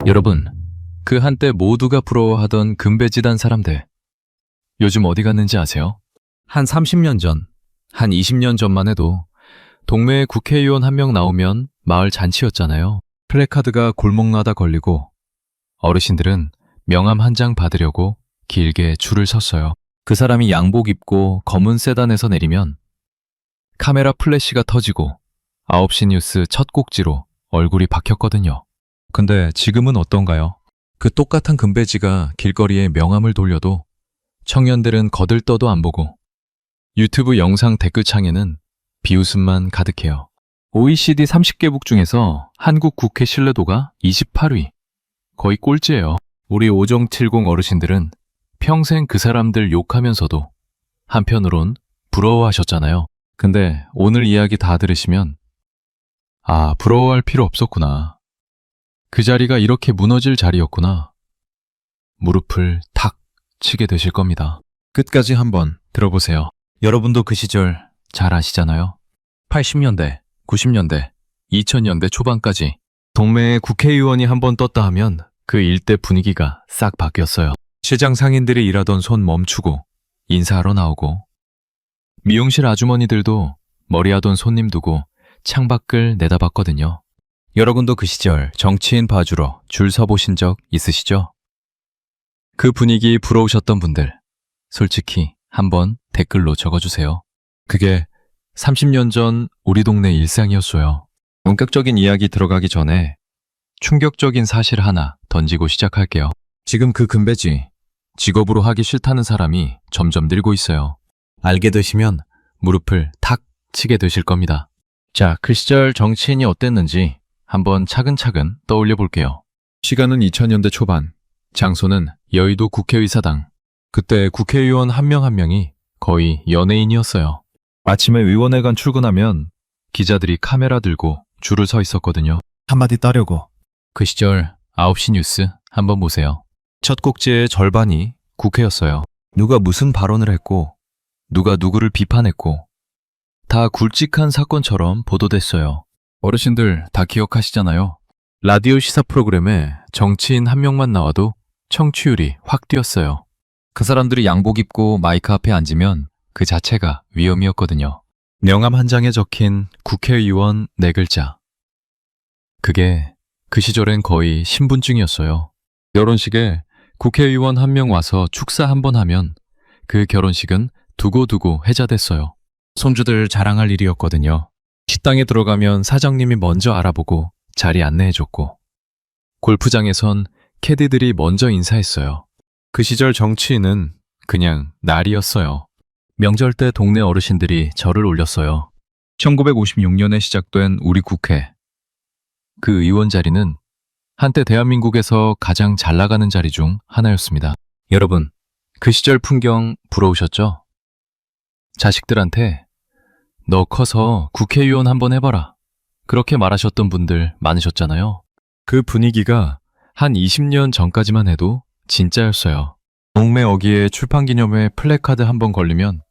여러분, 그 한때 모두가 부러워하던 금배지단 사람들, 요즘 어디 갔는지 아세요? 한 30년 전, 한 20년 전만 해도 동네에 국회의원 한 명 나오면 마을 잔치였잖아요. 플래카드가 골목마다 걸리고 어르신들은 명함 한 장 받으려고 길게 줄을 섰어요. 그 사람이 양복 입고 검은 세단에서 내리면 카메라 플래시가 터지고 9시 뉴스 첫 꼭지로 얼굴이 박혔거든요. 근데 지금은 어떤가요? 그 똑같은 금배지가 길거리에 명함을 돌려도 청년들은 거들떠도 안 보고 유튜브 영상 댓글창에는 비웃음만 가득해요. OECD 30개국 중에서 한국 국회 신뢰도가 28위. 거의 꼴찌예요. 우리 5070 어르신들은 평생 그 사람들 욕하면서도 한편으론 부러워하셨잖아요. 근데 오늘 이야기 다 들으시면 부러워할 필요 없었구나. 그 자리가 이렇게 무너질 자리였구나. 무릎을 탁 치게 되실 겁니다. 끝까지 한번 들어보세요. 여러분도 그 시절 잘 아시잖아요. 80년대, 90년대, 2000년대 초반까지 동네에 국회의원이 한번 떴다 하면 그 일대 분위기가 싹 바뀌었어요. 시장 상인들이 일하던 손 멈추고 인사하러 나오고 미용실 아주머니들도 머리하던 손님 두고 창밖을 내다봤거든요. 여러분도 그 시절 정치인 봐주러 줄 서보신 적 있으시죠? 그 분위기 부러우셨던 분들, 솔직히 한번 댓글로 적어주세요. 그게 30년 전 우리 동네 일상이었어요. 본격적인 이야기 들어가기 전에 충격적인 사실 하나 던지고 시작할게요. 지금 그 금배지, 직업으로 하기 싫다는 사람이 점점 늘고 있어요. 알게 되시면 무릎을 탁 치게 되실 겁니다. 자, 그 시절 정치인이 어땠는지 한번 차근차근 떠올려 볼게요. 시간은 2000년대 초반, 장소는 여의도 국회의사당. 그때 국회의원 한 명 한 명이 거의 연예인이었어요. 아침에 의원회관 출근하면 기자들이 카메라 들고 줄을 서 있었거든요. 한마디 따려고. 그 시절 9시 뉴스 한번 보세요. 첫 꼭지의 절반이 국회였어요. 누가 무슨 발언을 했고 누가 누구를 비판했고 다 굵직한 사건처럼 보도됐어요. 어르신들 다 기억하시잖아요. 라디오 시사 프로그램에 정치인 한 명만 나와도 청취율이 확 뛰었어요. 그 사람들이 양복 입고 마이크 앞에 앉으면 그 자체가 위험이었거든요. 명함 한 장에 적힌 국회의원 4글자. 그게 그 시절엔 거의 신분증이었어요. 결혼식에 국회의원 한 명 와서 축사 한번 하면 그 결혼식은 두고두고 해자됐어요. 손주들 자랑할 일이었거든요. 식당에 들어가면 사장님이 먼저 알아보고 자리 안내해줬고 골프장에선 캐디들이 먼저 인사했어요. 그 시절 정치인은 그냥 날이었어요. 명절 때 동네 어르신들이 절을 올렸어요. 1956년에 시작된 우리 국회. 그 의원 자리는 한때 대한민국에서 가장 잘 나가는 자리 중 하나였습니다. 여러분, 그 시절 풍경 부러우셨죠? 자식들한테 너 커서 국회의원 한번 해봐라. 그렇게 말하셨던 분들 많으셨잖아요. 그 분위기가 한 20년 전까지만 해도 진짜였어요. 동네 어귀에 출판기념회 플래카드 한번 걸리면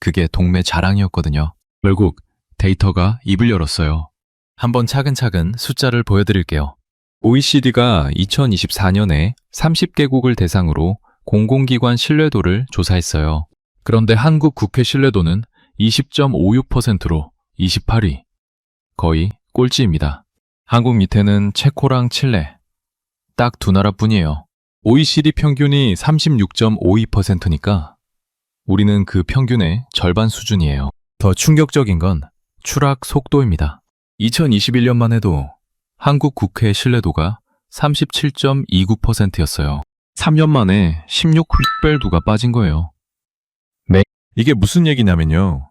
그게 동네 자랑이었거든요. 결국 데이터가 입을 열었어요. 한번 차근차근 숫자를 보여드릴게요. OECD가 2024년에 30개국을 대상으로 공공기관 신뢰도를 조사했어요. 그런데 한국 국회 신뢰도는 20.56%로 28위. 거의 꼴찌입니다. 한국 밑에는 체코랑 칠레. 딱 두 나라뿐이에요. OECD 평균이 36.52%니까 우리는 그 평균의 절반 수준이에요. 더 충격적인 건 추락 속도입니다. 2021년만 해도 한국 국회 신뢰도가 37.29%였어요. 3년 만에 16획벨도가 빠진 거예요. 이게 무슨 얘기냐면요.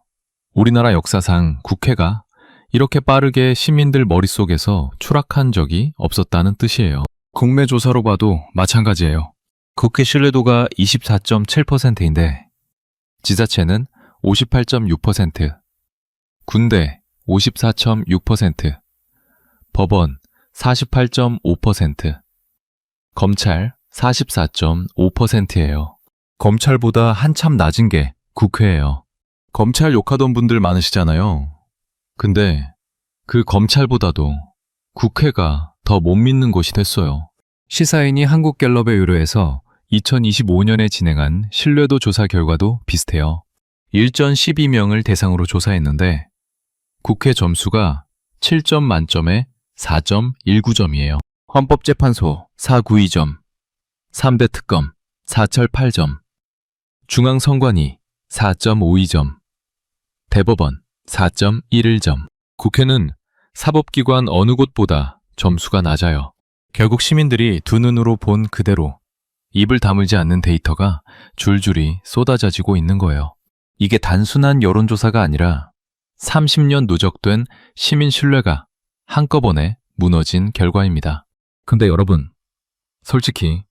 우리나라 역사상 국회가 이렇게 빠르게 시민들 머릿속에서 추락한 적이 없었다는 뜻이에요. 국내 조사로 봐도 마찬가지예요. 국회 신뢰도가 24.7%인데 지자체는 58.6%, 군대 54.6%, 법원 48.5%, 검찰 44.5%예요. 검찰보다 한참 낮은 게 국회예요. 검찰 욕하던 분들 많으시잖아요. 근데 그 검찰보다도 국회가 더 못 믿는 곳이 됐어요. 시사인이 한국갤럽에 의뢰해서 2025년에 진행한 신뢰도 조사 결과도 비슷해요. 일전 12명을 대상으로 조사했는데 국회 점수가 7점 만점에 4.19점이에요. 헌법재판소 492점, 3대 특검 4.8점, 중앙선관위 4.52점, 대법원 4.11점. 국회는 사법기관 어느 곳보다 점수가 낮아요. 결국 시민들이 두 눈으로 본 그대로 입을 다물지 않는 데이터가 줄줄이 쏟아져지고 있는 거예요. 이게 단순한 여론조사가 아니라 30년 누적된 시민 신뢰가 한꺼번에 무너진 결과입니다. 근데 여러분, 솔직히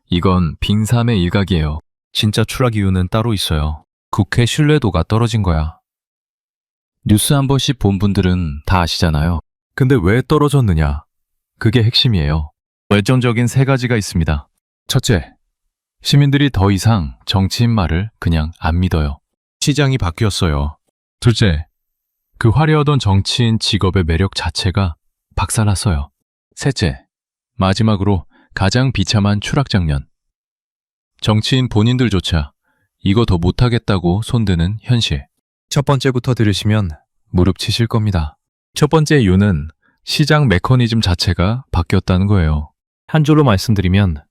이건 빙산의 일각이에요. 진짜 추락 이유는 따로 있어요. 국회 신뢰도가 떨어진 거야. 뉴스 한 번씩 본 분들은 다 아시잖아요. 근데 왜 떨어졌느냐? 그게 핵심이에요. 결정적인 세 가지가 있습니다. 첫째, 시민들이 더 이상 정치인 말을 그냥 안 믿어요. 시장이 바뀌었어요. 둘째, 그 화려하던 정치인 직업의 매력 자체가 박살났어요. 셋째, 마지막으로 가장 비참한 추락 장면. 정치인 본인들조차 이거 더 못하겠다고 손드는 현실. 첫 번째부터 들으시면 무릎 치실 겁니다. 첫 번째 이유는 시장 메커니즘 자체가 바뀌었다는 거예요. 한 줄로 말씀드리면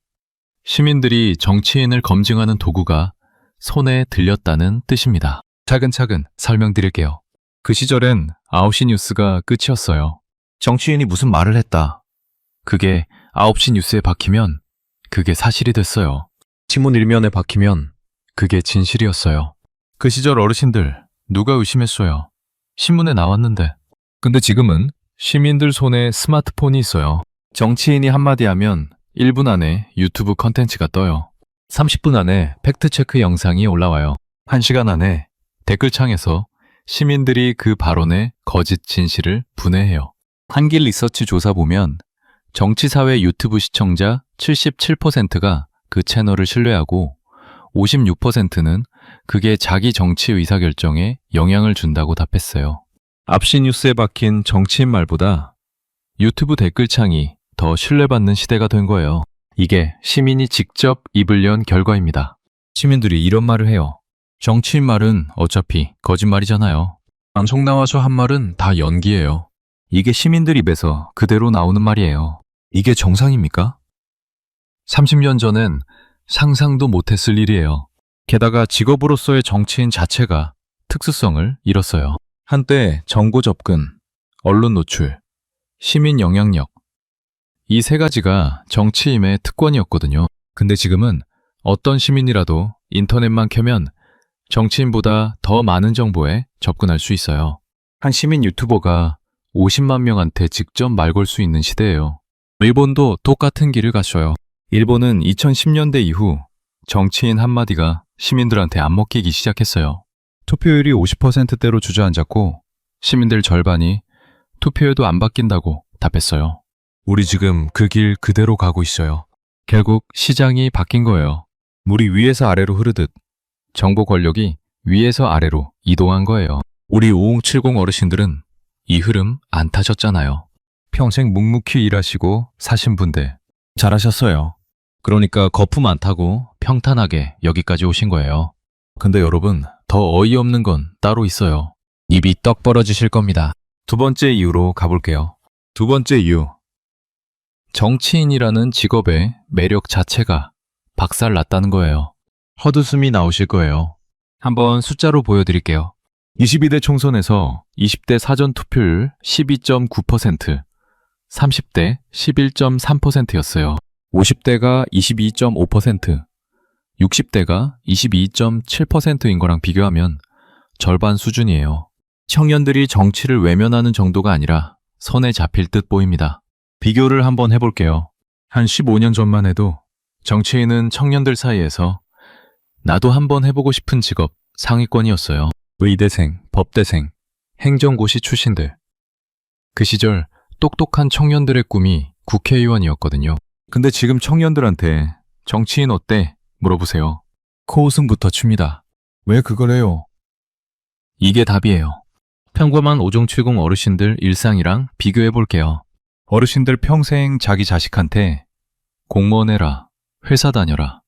시민들이 정치인을 검증하는 도구가 손에 들렸다는 뜻입니다. 차근차근 설명드릴게요. 그 시절엔 9시 뉴스가 끝이었어요. 정치인이 무슨 말을 했다. 그게 9시 뉴스에 박히면 그게 사실이 됐어요. 신문 일면에 박히면 그게 진실이었어요. 그 시절 어르신들 누가 의심했어요. 신문에 나왔는데. 근데 지금은 시민들 손에 스마트폰이 있어요. 정치인이 한마디 하면 1분 안에 유튜브 컨텐츠가 떠요. 30분 안에 팩트체크 영상이 올라와요. 1시간 안에 댓글창에서 시민들이 그 발언의 거짓 진실을 분해해요. 한길 리서치 조사 보면 정치사회 유튜브 시청자 77%가 그 채널을 신뢰하고 56%는 그게 자기 정치 의사결정에 영향을 준다고 답했어요. 앞시 뉴스에 박힌 정치인 말보다 유튜브 댓글창이 더 신뢰받는 시대가 된 거예요. 이게 시민이 직접 입을 연 결과입니다. 시민들이 이런 말을 해요. 정치인 말은 어차피 거짓말이잖아요. 방송 나와서 한 말은 다 연기예요. 이게 시민들 입에서 그대로 나오는 말이에요. 이게 정상입니까? 30년 전엔 상상도 못했을 일이에요. 게다가 직업으로서의 정치인 자체가 특수성을 잃었어요. 한때 정보 접근, 언론 노출, 시민 영향력, 이 세 가지가 정치인의 특권이었거든요. 근데 지금은 어떤 시민이라도 인터넷만 켜면 정치인보다 더 많은 정보에 접근할 수 있어요. 한 시민 유튜버가 50만 명한테 직접 말 걸 수 있는 시대예요. 일본도 똑같은 길을 갔어요. 일본은 2010년대 이후 정치인 한마디가 시민들한테 안 먹히기 시작했어요. 투표율이 50%대로 주저앉았고 시민들 절반이 투표에도 안 바뀐다고 답했어요. 우리 지금 그 길 그대로 가고 있어요. 결국 시장이 바뀐 거예요. 물이 위에서 아래로 흐르듯 정보 권력이 위에서 아래로 이동한 거예요. 우리 5070 어르신들은 이 흐름 안 타셨잖아요. 평생 묵묵히 일하시고 사신 분들 잘하셨어요. 그러니까 거품 안 타고 평탄하게 여기까지 오신 거예요. 근데 여러분, 더 어이없는 건 따로 있어요. 입이 떡 벌어지실 겁니다. 두 번째 이유로 가볼게요. 두 번째 이유. 정치인이라는 직업의 매력 자체가 박살났다는 거예요. 헛웃음이 나오실 거예요. 한번 숫자로 보여드릴게요. 22대 총선에서 20대 사전투표율 12.9%, 30대 11.3%였어요. 50대가 22.5%, 60대가 22.7%인 거랑 비교하면 절반 수준이에요. 청년들이 정치를 외면하는 정도가 아니라 선에 잡힐 듯 보입니다. 비교를 한번 해볼게요. 한 15년 전만 해도 정치인은 청년들 사이에서 나도 한번 해보고 싶은 직업 상위권이었어요. 의대생, 법대생, 행정고시 출신들. 그 시절 똑똑한 청년들의 꿈이 국회의원이었거든요. 근데 지금 청년들한테 정치인 어때? 물어보세요. 코웃음부터 칩니다. 왜 그걸 해요? 이게 답이에요. 평범한 5070 어르신들 일상이랑 비교해 볼게요. 어르신들 평생 자기 자식한테 공무원 해라, 회사 다녀라,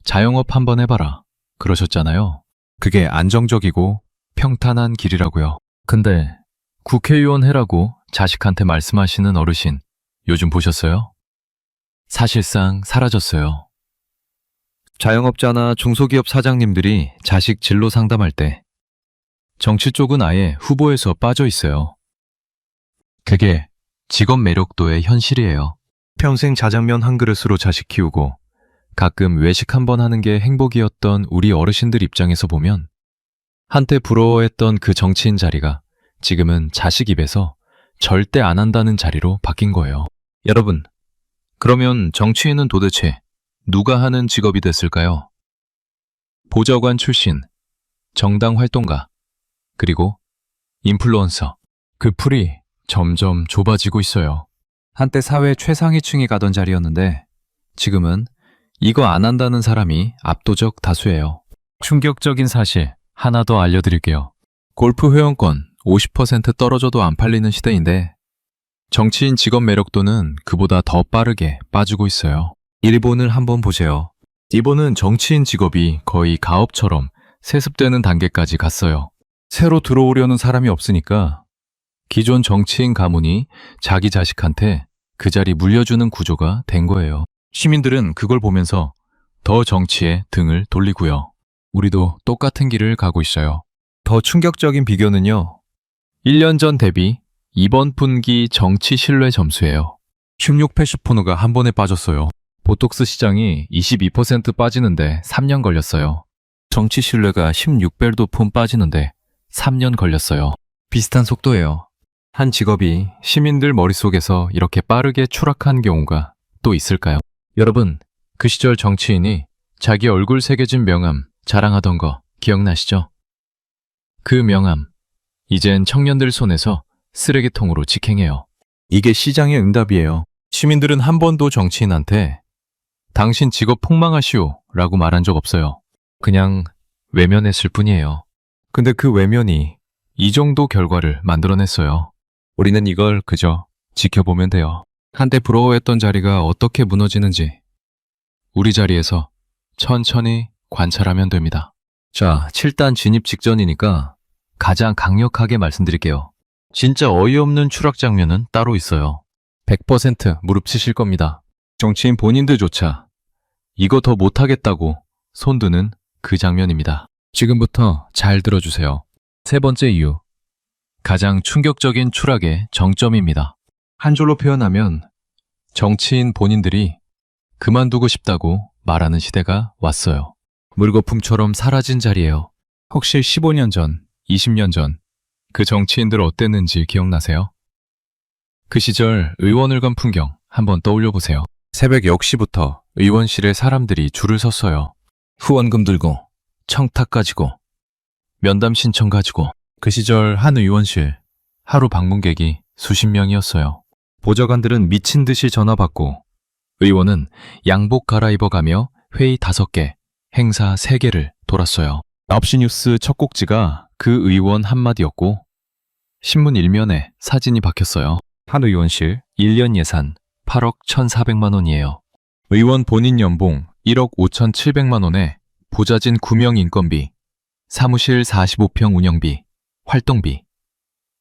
자영업 한번 해봐라 그러셨잖아요. 그게 안정적이고 평탄한 길이라고요. 근데 국회의원 해라고 자식한테 말씀하시는 어르신 요즘 보셨어요? 사실상 사라졌어요. 자영업자나 중소기업 사장님들이 자식 진로 상담할 때 정치 쪽은 아예 후보에서 빠져 있어요. 그게 직업 매력도의 현실이에요. 평생 자장면 한 그릇으로 자식 키우고 가끔 외식 한번 하는 게 행복이었던 우리 어르신들 입장에서 보면 한때 부러워했던 그 정치인 자리가 지금은 자식 입에서 절대 안 한다는 자리로 바뀐 거예요. 여러분, 그러면 정치인은 도대체 누가 하는 직업이 됐을까요? 보좌관 출신, 정당 활동가, 그리고 인플루언서. 그 풀이 점점 좁아지고 있어요. 한때 사회 최상위층이 가던 자리였는데 지금은 이거 안 한다는 사람이 압도적 다수예요. 충격적인 사실 하나 더 알려드릴게요. 골프 회원권 50% 떨어져도 안 팔리는 시대인데 정치인 직업 매력도는 그보다 더 빠르게 빠지고 있어요. 일본을 한번 보세요. 일본은 정치인 직업이 거의 가업처럼 세습되는 단계까지 갔어요. 새로 들어오려는 사람이 없으니까 기존 정치인 가문이 자기 자식한테 그 자리 물려주는 구조가 된 거예요. 시민들은 그걸 보면서 더 정치에 등을 돌리고요. 우리도 똑같은 길을 가고 있어요. 더 충격적인 비교는요. 1년 전 대비 이번 분기 정치 신뢰 점수예요. 1680포너가 한 번에 빠졌어요. 보톡스 시장이 22% 빠지는데 3년 걸렸어요. 정치 신뢰가 16벨 도폰 빠지는데 3년 걸렸어요. 비슷한 속도예요. 한 직업이 시민들 머릿속에서 이렇게 빠르게 추락한 경우가 또 있을까요? 여러분, 그 시절 정치인이 자기 얼굴 새겨진 명함 자랑하던 거 기억나시죠? 그 명함, 이젠 청년들 손에서 쓰레기통으로 직행해요. 이게 시장의 응답이에요. 시민들은 한 번도 정치인한테 당신 직업 폭망하시오 라고 말한 적 없어요. 그냥 외면했을 뿐이에요. 근데 그 외면이 이 정도 결과를 만들어냈어요. 우리는 이걸 그저 지켜보면 돼요. 한때 부러워했던 자리가 어떻게 무너지는지 우리 자리에서 천천히 관찰하면 됩니다. 자, 7단 진입 직전이니까 가장 강력하게 말씀드릴게요. 진짜 어이없는 추락 장면은 따로 있어요. 100% 무릎 치실 겁니다. 정치인 본인들조차 이거 더 못하겠다고 손드는 그 장면입니다. 지금부터 잘 들어주세요. 세 번째 이유, 가장 충격적인 추락의 정점입니다. 한 줄로 표현하면 정치인 본인들이 그만두고 싶다고 말하는 시대가 왔어요. 물거품처럼 사라진 자리예요. 혹시 15년 전, 20년 전 그 정치인들 어땠는지 기억나세요? 그 시절 의원을 간 풍경 한번 떠올려 보세요. 새벽 10시부터 의원실에 사람들이 줄을 섰어요. 후원금 들고, 청탁 가지고, 면담 신청 가지고. 그 시절 한 의원실, 하루 방문객이 수십 명이었어요. 보좌관들은 미친 듯이 전화 받고, 의원은 양복 갈아입어 가며 회의 5개, 행사 3개를 돌았어요. 9시 뉴스 첫 꼭지가 그 의원 한마디였고, 신문 일면에 사진이 박혔어요. 한 의원실 1년 예산 8억 1,400만 원이에요. 의원 본인 연봉 1억 5,700만 원에 보좌진 9명 인건비, 사무실 45평 운영비, 활동비.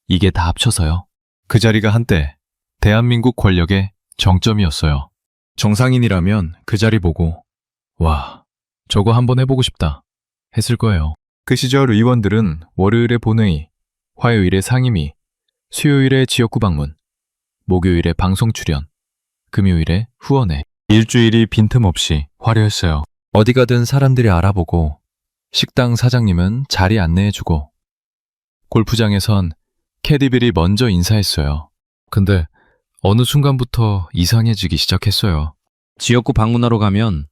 이게 다 합쳐서요. 그 자리가 한때 대한민국 권력의 정점이었어요. 정상인이라면 그 자리 보고 와, 저거 한번 해보고 싶다 했을 거예요. 그 시절 의원들은 월요일에 본회의, 화요일에 상임위, 수요일에 지역구 방문, 목요일에 방송 출연, 금요일에 후원회. 일주일이 빈틈없이 화려했어요. 어디 가든 사람들이 알아보고, 식당 사장님은 자리 안내해주고, 골프장에선 캐디들이 먼저 인사했어요. 근데 어느 순간부터 이상해지기 시작했어요. 지역구 방문하러 가면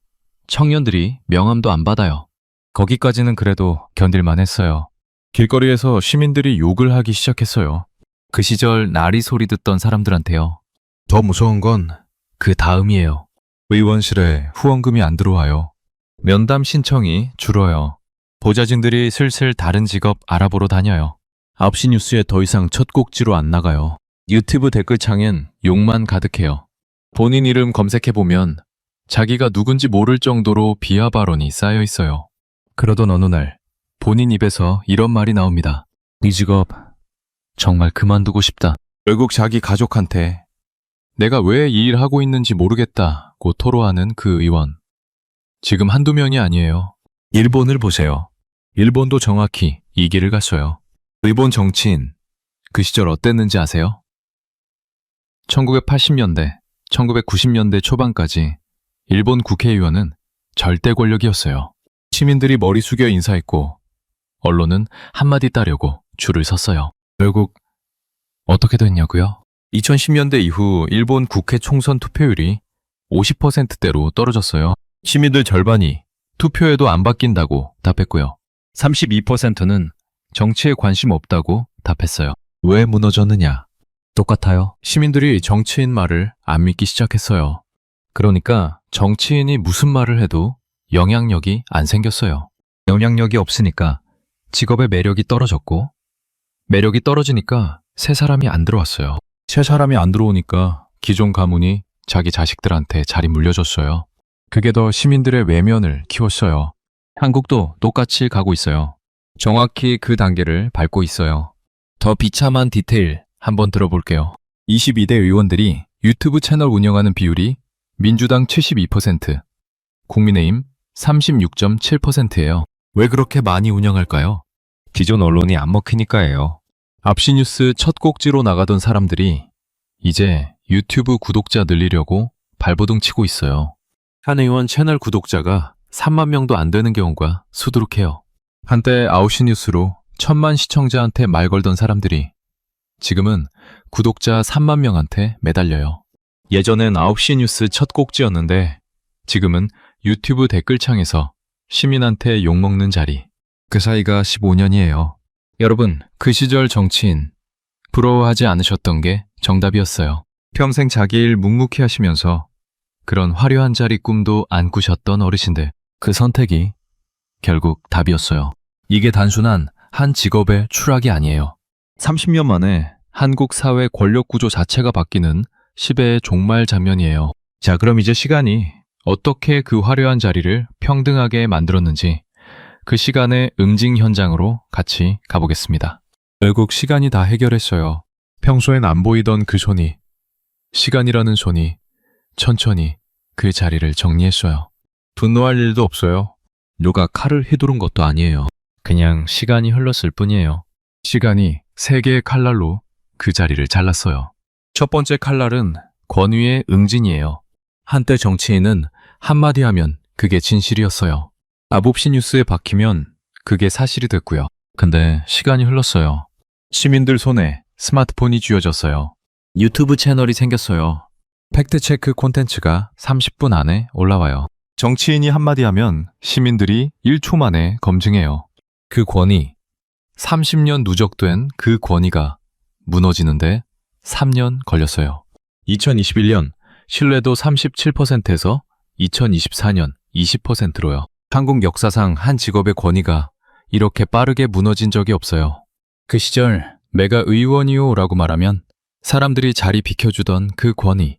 청년들이 명함도 안 받아요. 거기까지는 그래도 견딜만 했어요. 길거리에서 시민들이 욕을 하기 시작했어요. 그 시절 나리 소리 듣던 사람들한테요. 더 무서운 건 그 다음이에요. 의원실에 후원금이 안 들어와요. 면담 신청이 줄어요. 보좌진들이 슬슬 다른 직업 알아보러 다녀요. 9시 뉴스에 더 이상 첫 꼭지로 안 나가요. 유튜브 댓글창엔 욕만 가득해요. 본인 이름 검색해보면 자기가 누군지 모를 정도로 비하 발언이 쌓여 있어요. 그러던 어느 날 본인 입에서 이런 말이 나옵니다. 이 직업 정말 그만두고 싶다. 결국 자기 가족한테 내가 왜 이 일 하고 있는지 모르겠다고 토로하는 그 의원. 지금 한두 명이 아니에요. 일본을 보세요. 일본도 정확히 이 길을 갔어요. 일본 정치인, 그 시절 어땠는지 아세요? 1980년대, 1990년대 초반까지 일본 국회의원은 절대 권력이었어요. 시민들이 머리 숙여 인사했고 언론은 한마디 따려고 줄을 섰어요. 결국 어떻게 됐냐고요? 2010년대 이후 일본 국회 총선 투표율이 50%대로 떨어졌어요. 시민들 절반이 투표에도 안 바뀐다고 답했고요. 32%는 정치에 관심 없다고 답했어요. 왜 무너졌느냐? 똑같아요. 시민들이 정치인 말을 안 믿기 시작했어요. 그러니까 정치인이 무슨 말을 해도 영향력이 안 생겼어요. 영향력이 없으니까 직업의 매력이 떨어졌고, 매력이 떨어지니까 새 사람이 안 들어왔어요. 새 사람이 안 들어오니까 기존 가문이 자기 자식들한테 자리 물려줬어요. 그게 더 시민들의 외면을 키웠어요. 한국도 똑같이 가고 있어요. 정확히 그 단계를 밟고 있어요. 더 비참한 디테일 한번 들어볼게요. 22대 의원들이 유튜브 채널 운영하는 비율이 민주당 72%, 국민의힘 36.7%예요. 왜 그렇게 많이 운영할까요? 기존 언론이 안 먹히니까예요. 앞시뉴스 첫 꼭지로 나가던 사람들이 이제 유튜브 구독자 늘리려고 발버둥 치고 있어요. 한 의원 채널 구독자가 3만 명도 안 되는 경우가 수두룩해요. 한때 9시 뉴스로 1000만 시청자한테 말 걸던 사람들이 지금은 구독자 3만 명한테 매달려요. 예전엔 9시 뉴스 첫 꼭지였는데 지금은 유튜브 댓글창에서 시민한테 욕먹는 자리. 그 사이가 15년이에요. 여러분, 그 시절 정치인 부러워하지 않으셨던 게 정답이었어요. 평생 자기 일 묵묵히 하시면서 그런 화려한 자리 꿈도 안 꾸셨던 어르신들. 그 선택이 결국 답이었어요. 이게 단순한 한 직업의 추락이 아니에요. 30년 만에 한국 사회 권력 구조 자체가 바뀌는 시대의 종말 장면이에요. 자, 그럼 이제 시간이 어떻게 그 화려한 자리를 평등하게 만들었는지 그 시간의 응징 현장으로 같이 가보겠습니다. 결국 시간이 다 해결했어요. 평소엔 안 보이던 그 손이, 시간이라는 손이 천천히 그 자리를 정리했어요. 분노할 일도 없어요. 누가 칼을 휘두른 것도 아니에요. 그냥 시간이 흘렀을 뿐이에요. 시간이 3개의 칼날로 그 자리를 잘랐어요. 첫 번째 칼날은 권위의 응징이에요. 한때 정치인은 한마디 하면 그게 진실이었어요. 아홉시 뉴스에 박히면 그게 사실이 됐고요. 근데 시간이 흘렀어요. 시민들 손에 스마트폰이 쥐어졌어요. 유튜브 채널이 생겼어요. 팩트체크 콘텐츠가 30분 안에 올라와요. 정치인이 한마디 하면 시민들이 1초 만에 검증해요. 그 권위, 30년 누적된 그 권위가 무너지는데 3년 걸렸어요. 2021년 신뢰도 37%에서 2024년 20%로요. 한국 역사상 한 직업의 권위가 이렇게 빠르게 무너진 적이 없어요. 그 시절 내가 의원이요 라고 말하면 사람들이 자리 비켜주던 그 권위.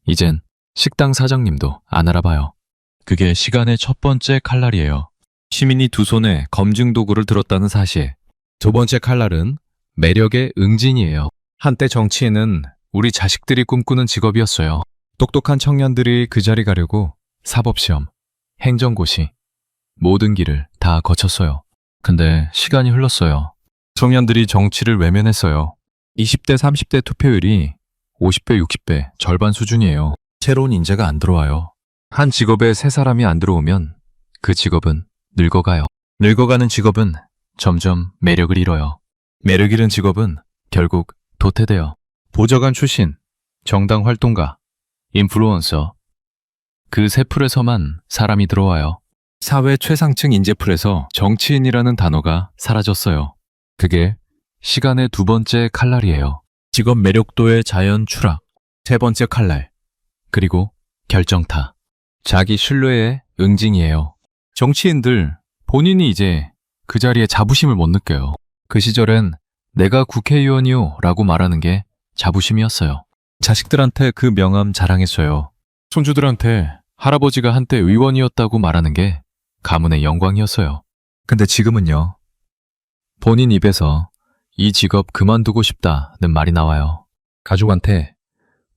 이젠 식당 사장님도 안 알아봐요. 그게 시간의 첫 번째 칼날이에요. 시민이 두 손에 검증 도구를 들었다는 사실. 두 번째 칼날은 매력의 응징이에요. 한때 정치인은 우리 자식들이 꿈꾸는 직업이었어요. 똑똑한 청년들이 그 자리 가려고 사법시험, 행정고시, 모든 길을 다 거쳤어요. 근데 시간이 흘렀어요. 청년들이 정치를 외면했어요. 20대, 30대 투표율이 50배, 60배, 절반 수준이에요. 새로운 인재가 안 들어와요. 한 직업에 새 사람이 안 들어오면 그 직업은 늙어가요. 늙어가는 직업은 점점 매력을 잃어요. 매력 잃은 직업은 결국 도태돼요. 보좌관 출신, 정당 활동가, 인플루언서, 그 세 풀에서만 사람이 들어와요. 사회 최상층 인재풀에서 정치인이라는 단어가 사라졌어요. 그게 시간의 두 번째 칼날이에요. 직업 매력도의 자연 추락, 세 번째 칼날, 그리고 결정타. 자기 신뢰의 응징이에요. 정치인들 본인이 이제 그 자리에 자부심을 못 느껴요. 그 시절엔 내가 국회의원이요 라고 말하는 게 자부심이었어요. 자식들한테 그 명함 자랑했어요. 손주들한테 할아버지가 한때 의원이었다고 말하는 게 가문의 영광이었어요. 근데 지금은요. 본인 입에서 이 직업 그만두고 싶다는 말이 나와요. 가족한테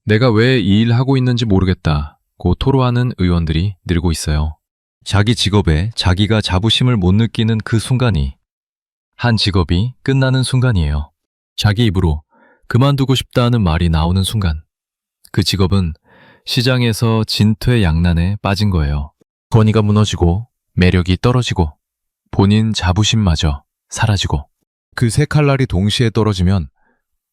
내가 왜 이 일 하고 있는지 모르겠다고 토로하는 의원들이 늘고 있어요. 자기 직업에 자기가 자부심을 못 느끼는 그 순간이 한 직업이 끝나는 순간이에요. 자기 입으로 그만두고 싶다는 말이 나오는 순간 그 직업은 시장에서 진퇴양난에 빠진 거예요. 권위가 무너지고 매력이 떨어지고 본인 자부심마저 사라지고 그 세 칼날이 동시에 떨어지면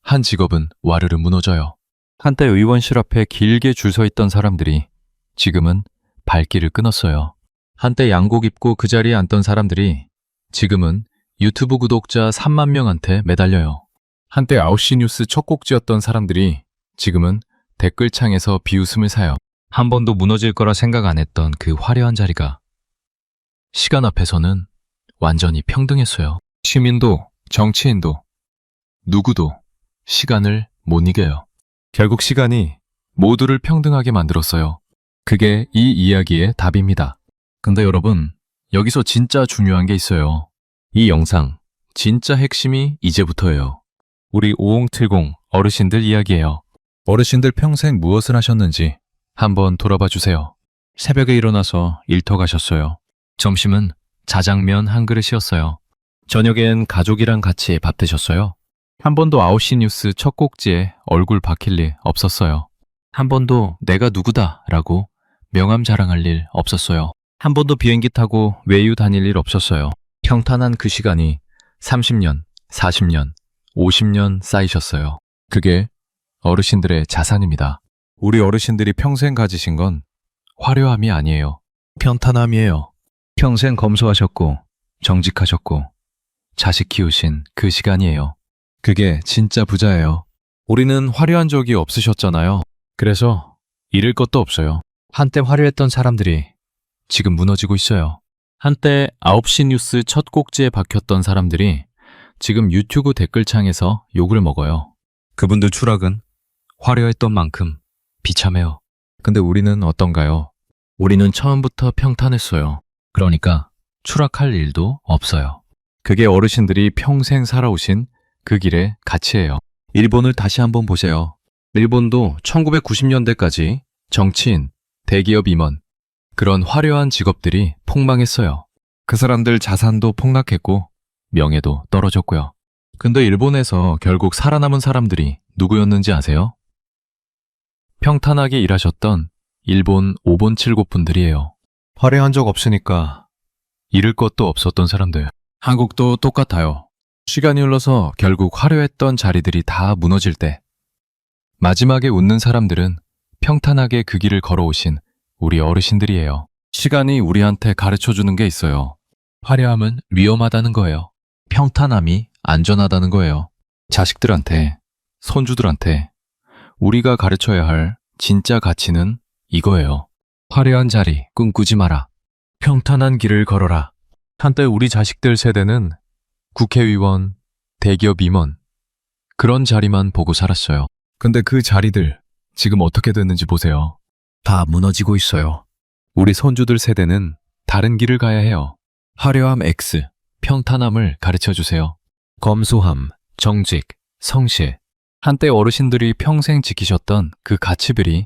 한 직업은 와르르 무너져요. 한때 의원실 앞에 길게 줄 서 있던 사람들이 지금은 발길을 끊었어요. 한때 양복 입고 그 자리에 앉던 사람들이 지금은 유튜브 구독자 3만 명한테 매달려요. 한때 9시 뉴스 첫 곡지였던 사람들이 지금은 댓글창에서 비웃음을 사요. 한 번도 무너질 거라 생각 안 했던 그 화려한 자리가 시간 앞에서는 완전히 평등했어요. 시민도 정치인도 누구도 시간을 못 이겨요. 결국 시간이 모두를 평등하게 만들었어요. 그게 이 이야기의 답입니다. 근데 여러분, 여기서 진짜 중요한 게 있어요. 이 영상 진짜 핵심이 이제부터예요. 우리 5070 어르신들 이야기예요. 어르신들 평생 무엇을 하셨는지 한번 돌아봐 주세요. 새벽에 일어나서 일터 가셨어요. 점심은 자장면 한 그릇이었어요. 저녁엔 가족이랑 같이 밥 드셨어요. 한 번도 9시 뉴스 첫 곡지에 얼굴 박힐 일 없었어요. 한 번도 내가 누구다 라고 명함 자랑할 일 없었어요. 한 번도 비행기 타고 외유 다닐 일 없었어요. 평탄한 그 시간이 30년, 40년, 50년 쌓이셨어요. 그게 어르신들의 자산입니다. 우리 어르신들이 평생 가지신 건 화려함이 아니에요. 평탄함이에요. 평생 검소하셨고 정직하셨고 자식 키우신 그 시간이에요. 그게 진짜 부자예요. 우리는 화려한 적이 없으셨잖아요. 그래서 잃을 것도 없어요. 한때 화려했던 사람들이 지금 무너지고 있어요. 한때 9시 뉴스 첫 곡지에 박혔던 사람들이 지금 유튜브 댓글창에서 욕을 먹어요. 그분들 추락은 화려했던 만큼 비참해요. 근데 우리는 어떤가요? 우리는 처음부터 평탄했어요. 그러니까 추락할 일도 없어요. 그게 어르신들이 평생 살아오신 그 길의 가치예요. 일본을 다시 한번 보세요. 일본도 1990년대까지 정치인, 대기업 임원, 그런 화려한 직업들이 폭망했어요. 그 사람들 자산도 폭락했고 명예도 떨어졌고요. 근데 일본에서 결국 살아남은 사람들이 누구였는지 아세요? 평탄하게 일하셨던 일본 5번7곱 분들이에요. 화려한 적 없으니까 잃을 것도 없었던 사람들. 한국도 똑같아요. 시간이 흘러서 결국 화려했던 자리들이 다 무너질 때 마지막에 웃는 사람들은 평탄하게 그 길을 걸어오신 우리 어르신들이에요. 시간이 우리한테 가르쳐주는 게 있어요. 화려함은 위험하다는 거예요. 평탄함이 안전하다는 거예요. 자식들한테, 손주들한테 우리가 가르쳐야 할 진짜 가치는 이거예요. 화려한 자리 꿈꾸지 마라. 평탄한 길을 걸어라. 한때 우리 자식들 세대는 국회의원, 대기업 임원 그런 자리만 보고 살았어요. 근데 그 자리들 지금 어떻게 됐는지 보세요. 다 무너지고 있어요. 우리 손주들 세대는 다른 길을 가야 해요. 화려함 X, 평탄함을 가르쳐 주세요. 검소함, 정직, 성실. 한때 어르신들이 평생 지키셨던 그 가치들이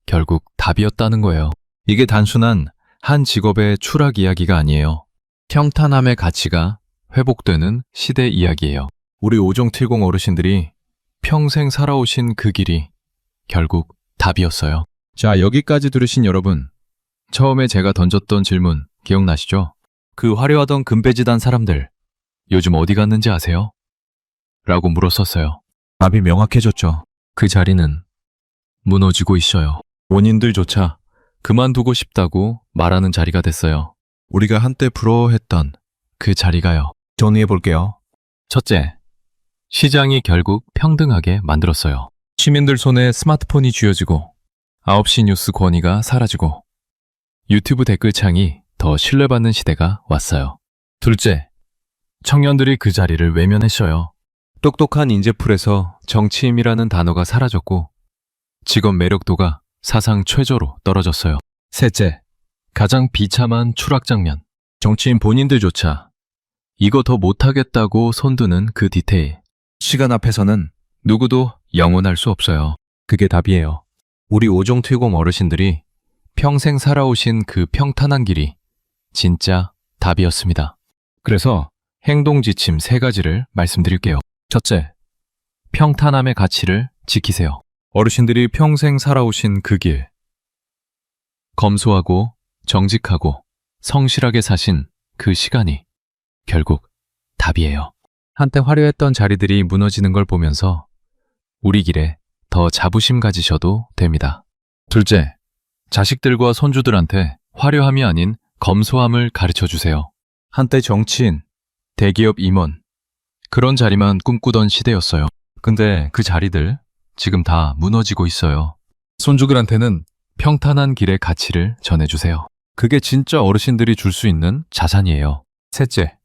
결국 답이었다는 거예요. 이게 단순한 한 직업의 추락 이야기가 아니에요. 평탄함의 가치가 회복되는 시대 이야기예요. 우리 5070 어르신들이 평생 살아오신 그 길이 결국 답이었어요. 자, 여기까지 들으신 여러분, 처음에 제가 던졌던 질문 기억나시죠? 그 화려하던 금배지단 사람들 요즘 어디 갔는지 아세요? 라고 물었었어요. 답이 명확해졌죠. 그 자리는 무너지고 있어요. 본인들조차 그만두고 싶다고 말하는 자리가 됐어요. 우리가 한때 부러워했던 그 자리가요. 정리해 볼게요. 첫째, 시장이 결국 평등하게 만들었어요. 시민들 손에 스마트폰이 쥐어지고 9시 뉴스 권위가 사라지고 유튜브 댓글창이 더 신뢰받는 시대가 왔어요. 둘째, 청년들이 그 자리를 외면했어요. 똑똑한 인재풀에서 정치임이라는 단어가 사라졌고 직업 매력도가 사상 최저로 떨어졌어요. 셋째, 가장 비참한 추락 장면. 정치인 본인들조차 이거 더 못하겠다고 손드는 그 디테일. 시간 앞에서는 누구도 영원할 수 없어요. 그게 답이에요. 우리 오종퇴공 어르신들이 평생 살아오신 그 평탄한 길이 진짜 답이었습니다. 그래서 행동 지침 3가지를 말씀드릴게요. 첫째, 평탄함의 가치를 지키세요. 어르신들이 평생 살아오신 그 길. 검소하고 정직하고 성실하게 사신 그 시간이 결국 답이에요. 한때 화려했던 자리들이 무너지는 걸 보면서 우리 길에 더 자부심 가지셔도 됩니다. 둘째, 자식들과 손주들한테 화려함이 아닌 검소함을 가르쳐 주세요. 한때 정치인, 대기업 임원, 그런 자리만 꿈꾸던 시대였어요. 근데 그 자리들 지금 다 무너지고 있어요. 손주들한테는 평탄한 길의 가치를 전해주세요. 그게 진짜 어르신들이 줄 수 있는 자산이에요. 셋째,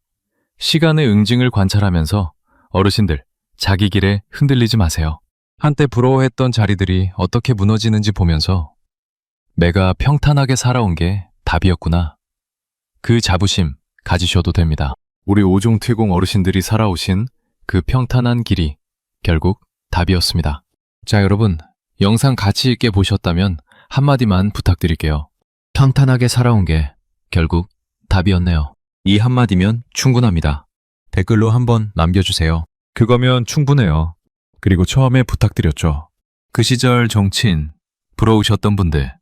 시간의 응징을 관찰하면서 어르신들 자기 길에 흔들리지 마세요. 한때 부러워했던 자리들이 어떻게 무너지는지 보면서 내가 평탄하게 살아온 게 답이었구나. 그 자부심 가지셔도 됩니다. 우리 오종퇴공 어르신들이 살아오신 그 평탄한 길이 결국 답이었습니다. 자, 여러분, 영상 가치 있게 보셨다면 한마디만 부탁드릴게요. 평탄하게 살아온 게 결국 답이었네요. 이 한마디면 충분합니다. 댓글로 한번 남겨주세요. 그거면 충분해요. 그리고 처음에 부탁드렸죠. 그 시절 정치인, 부러우셨던 분들,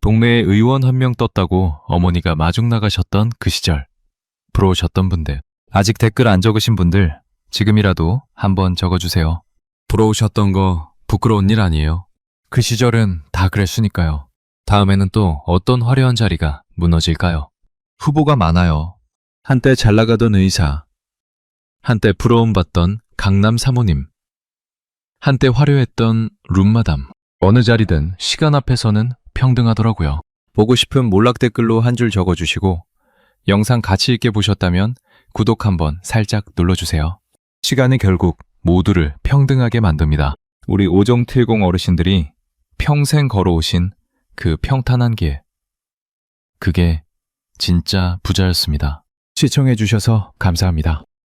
동네에 의원 1명 떴다고 어머니가 마중 나가셨던 그 시절, 부러우셨던 분들, 아직 댓글 안 적으신 분들, 지금이라도 한번 적어주세요. 부러우셨던 거 부끄러운 일 아니에요. 그 시절은 다 그랬으니까요. 다음에는 또 어떤 화려한 자리가 무너질까요? 후보가 많아요. 한때 잘 나가던 의사, 한때 부러움받던 강남 사모님, 한때 화려했던 룸마담. 어느 자리든 시간 앞에서는 평등하더라고요. 보고 싶은 몰락 댓글로 한 줄 적어주시고 영상 가치 있게 보셨다면 구독 한번 살짝 눌러주세요. 시간이 결국 모두를 평등하게 만듭니다. 우리 오종틸공 어르신들이 평생 걸어오신 그 평탄한 길. 그게 진짜 부자였습니다. 시청해주셔서 감사합니다.